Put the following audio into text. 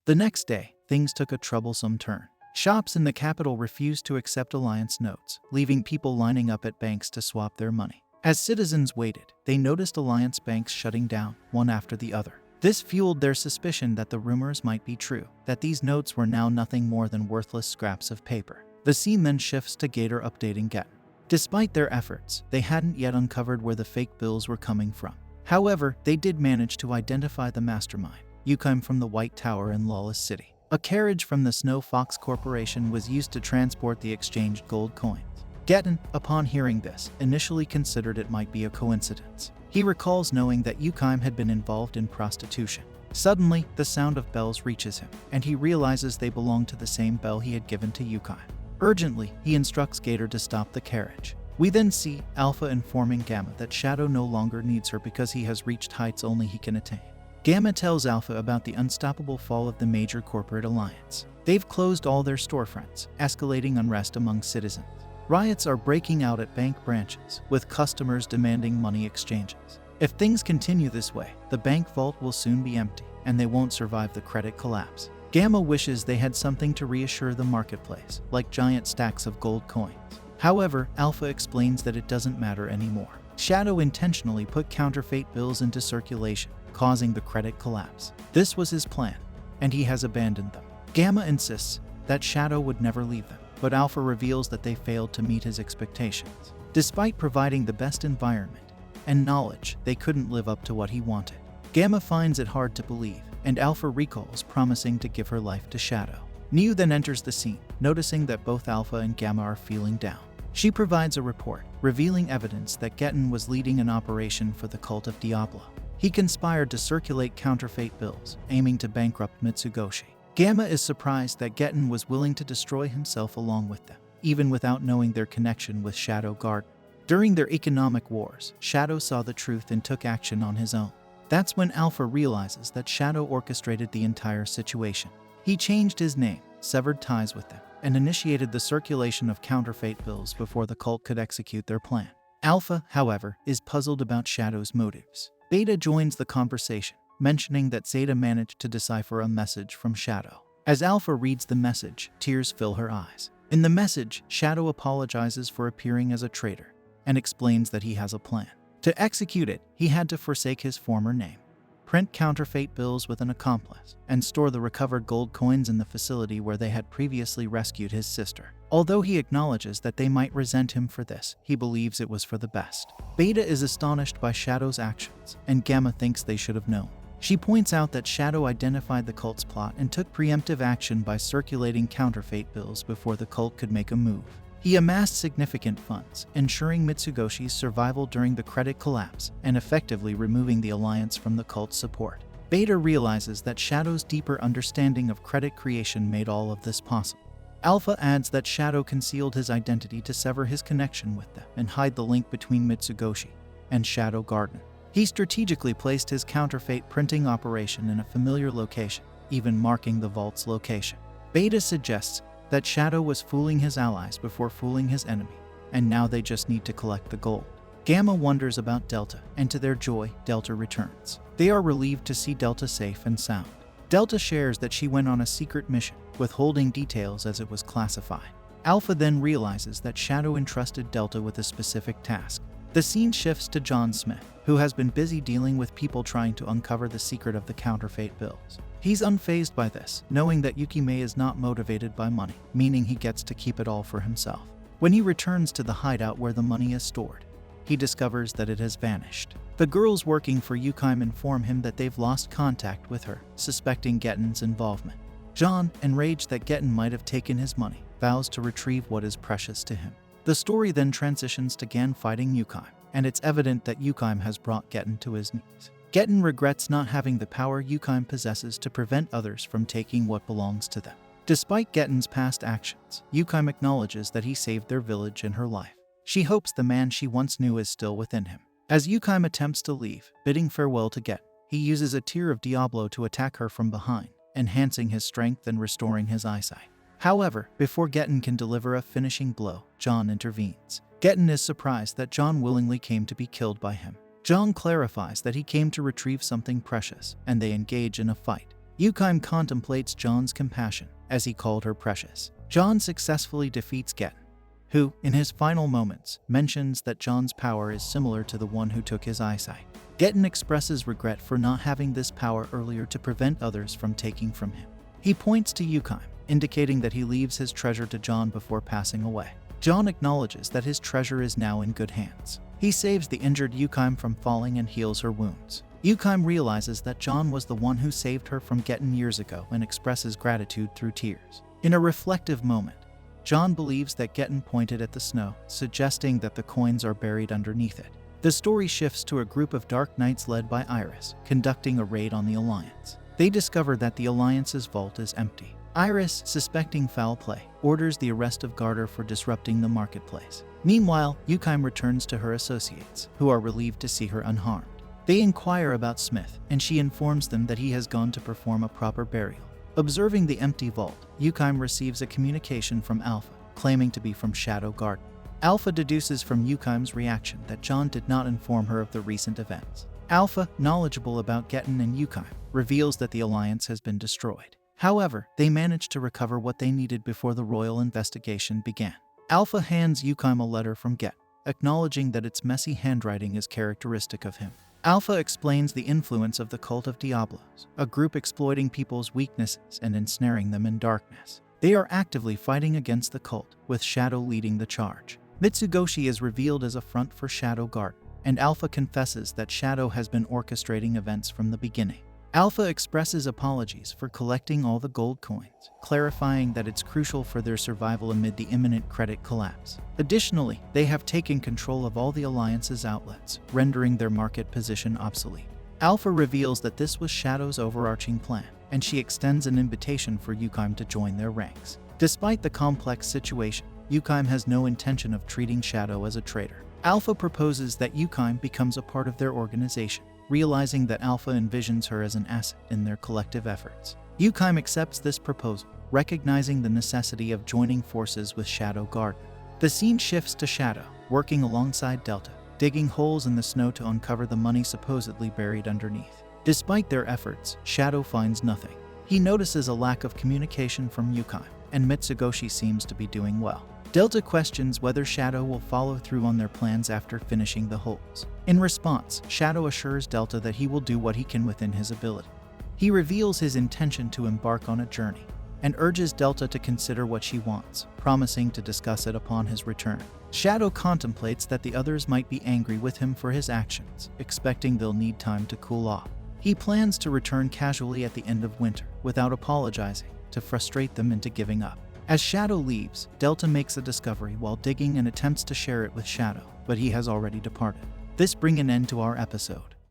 The next day, things took a troublesome turn. Shops in the capital refused to accept Alliance notes, leaving people lining up at banks to swap their money. As citizens waited, they noticed Alliance banks shutting down, one after the other. This fueled their suspicion that the rumors might be true, that these notes were now nothing more than worthless scraps of paper. The scene then shifts to Gator updating Gettin. Despite their efforts, they hadn't yet uncovered where the fake bills were coming from. However, they did manage to identify the mastermind, Yukime from the White Tower in Lawless City. A carriage from the Snow Fox Corporation was used to transport the exchanged gold coins. Gettin, upon hearing this, initially considered it might be a coincidence. He recalls knowing that Yukime had been involved in prostitution. Suddenly, the sound of bells reaches him, and he realizes they belong to the same bell he had given to Yukime. Urgently, he instructs Gator to stop the carriage. We then see Alpha informing Gamma that Shadow no longer needs her because he has reached heights only he can attain. Gamma tells Alpha about the unstoppable fall of the major corporate alliance. They've closed all their storefronts, escalating unrest among citizens. Riots are breaking out at bank branches, with customers demanding money exchanges. If things continue this way, the bank vault will soon be empty, and they won't survive the credit collapse. Gamma wishes they had something to reassure the marketplace, like giant stacks of gold coins. However, Alpha explains that it doesn't matter anymore. Shadow intentionally put counterfeit bills into circulation, causing the credit collapse. This was his plan, and he has abandoned them. Gamma insists that Shadow would never leave them, but Alpha reveals that they failed to meet his expectations. Despite providing the best environment and knowledge, they couldn't live up to what he wanted. Gamma finds it hard to believe, and Alpha recalls promising to give her life to Shadow. Niu then enters the scene, noticing that both Alpha and Gamma are feeling down. She provides a report, revealing evidence that Gettin was leading an operation for the cult of Diablo. He conspired to circulate counterfeit bills, aiming to bankrupt Mitsugoshi. Gamma is surprised that Gettin was willing to destroy himself along with them, even without knowing their connection with Shadow Garden. During their economic wars, Shadow saw the truth and took action on his own. That's when Alpha realizes that Shadow orchestrated the entire situation. He changed his name, severed ties with them, and initiated the circulation of counterfeit bills before the cult could execute their plan. Alpha, however, is puzzled about Shadow's motives. Beta joins the conversation, mentioning that Zeta managed to decipher a message from Shadow. As Alpha reads the message, tears fill her eyes. In the message, Shadow apologizes for appearing as a traitor and explains that he has a plan. To execute it, he had to forsake his former name, print counterfeit bills with an accomplice, and store the recovered gold coins in the facility where they had previously rescued his sister. Although he acknowledges that they might resent him for this, he believes it was for the best. Beta is astonished by Shadow's actions, and Gamma thinks they should have known. She points out that Shadow identified the cult's plot and took preemptive action by circulating counterfeit bills before the cult could make a move. He amassed significant funds, ensuring Mitsugoshi's survival during the credit collapse and effectively removing the alliance from the cult's support. Beta realizes that Shadow's deeper understanding of credit creation made all of this possible. Alpha adds that Shadow concealed his identity to sever his connection with them and hide the link between Mitsugoshi and Shadow Garden. He strategically placed his counterfeit printing operation in a familiar location, even marking the vault's location. Beta suggests that Shadow was fooling his allies before fooling his enemy, and now they just need to collect the gold. Gamma wonders about Delta, and to their joy, Delta returns. They are relieved to see Delta safe and sound. Delta shares that she went on a secret mission, withholding details as it was classified. Alpha then realizes that Shadow entrusted Delta with a specific task. The scene shifts to John Smith, who has been busy dealing with people trying to uncover the secret of the counterfeit bills. He's unfazed by this, knowing that Yukime is not motivated by money, meaning he gets to keep it all for himself. When he returns to the hideout where the money is stored, he discovers that it has vanished. The girls working for Yukime inform him that they've lost contact with her, suspecting Gettin's involvement. John, enraged that Gettin might have taken his money, vows to retrieve what is precious to him. The story then transitions to Gan fighting Yukime, and it's evident that Yukime has brought Gettin to his knees. Gettin regrets not having the power Yukime possesses to prevent others from taking what belongs to them. Despite Gettin's past actions, Yukime acknowledges that he saved their village and her life. She hopes the man she once knew is still within him. As Yukime attempts to leave, bidding farewell to Gettin, he uses a tear of Diablo to attack her from behind, enhancing his strength and restoring his eyesight. However, before Gettin can deliver a finishing blow, John intervenes. Gettin is surprised that John willingly came to be killed by him. John clarifies that he came to retrieve something precious, and they engage in a fight. Yukime contemplates John's compassion, as he called her precious. John successfully defeats Getten, who, in his final moments, mentions that John's power is similar to the one who took his eyesight. Getten expresses regret for not having this power earlier to prevent others from taking from him. He points to Yukime, indicating that he leaves his treasure to John before passing away. John acknowledges that his treasure is now in good hands. He saves the injured Yukime from falling and heals her wounds. Yukime realizes that John was the one who saved her from Getten years ago and expresses gratitude through tears. In a reflective moment, John believes that Getten pointed at the snow, suggesting that the coins are buried underneath it. The story shifts to a group of Dark Knights led by Iris, conducting a raid on the Alliance. They discover that the Alliance's vault is empty. Iris, suspecting foul play, orders the arrest of Garter for disrupting the marketplace. Meanwhile, Yukime returns to her associates, who are relieved to see her unharmed. They inquire about Smith, and she informs them that he has gone to perform a proper burial. Observing the empty vault, Yukime receives a communication from Alpha, claiming to be from Shadow Garden. Alpha deduces from Yukime's reaction that John did not inform her of the recent events. Alpha, knowledgeable about Getten and Yukime, reveals that the Alliance has been destroyed. However, they managed to recover what they needed before the royal investigation began. Alpha hands Yukime a letter from Getten, acknowledging that its messy handwriting is characteristic of him. Alpha explains the influence of the cult of Diablos, a group exploiting people's weaknesses and ensnaring them in darkness. They are actively fighting against the cult, with Shadow leading the charge. Mitsugoshi is revealed as a front for Shadow Garden, and Alpha confesses that Shadow has been orchestrating events from the beginning. Alpha expresses apologies for collecting all the gold coins, clarifying that it's crucial for their survival amid the imminent credit collapse. Additionally, they have taken control of all the Alliance's outlets, rendering their market position obsolete. Alpha reveals that this was Shadow's overarching plan, and she extends an invitation for Yukime to join their ranks. Despite the complex situation, Yukime has no intention of treating Shadow as a traitor. Alpha proposes that Yukime becomes a part of their organization, realizing that Alpha envisions her as an asset in their collective efforts. Yukime accepts this proposal, recognizing the necessity of joining forces with Shadow Garden. The scene shifts to Shadow, working alongside Delta, digging holes in the snow to uncover the money supposedly buried underneath. Despite their efforts, Shadow finds nothing. He notices a lack of communication from Yukime, and Mitsugoshi seems to be doing well. Delta questions whether Shadow will follow through on their plans after finishing the holes. In response, Shadow assures Delta that he will do what he can within his ability. He reveals his intention to embark on a journey, and urges Delta to consider what she wants, promising to discuss it upon his return. Shadow contemplates that the others might be angry with him for his actions, expecting they'll need time to cool off. He plans to return casually at the end of winter, without apologizing, to frustrate them into giving up. As Shadow leaves, Delta makes a discovery while digging and attempts to share it with Shadow, but he has already departed. This brings an end to our episode.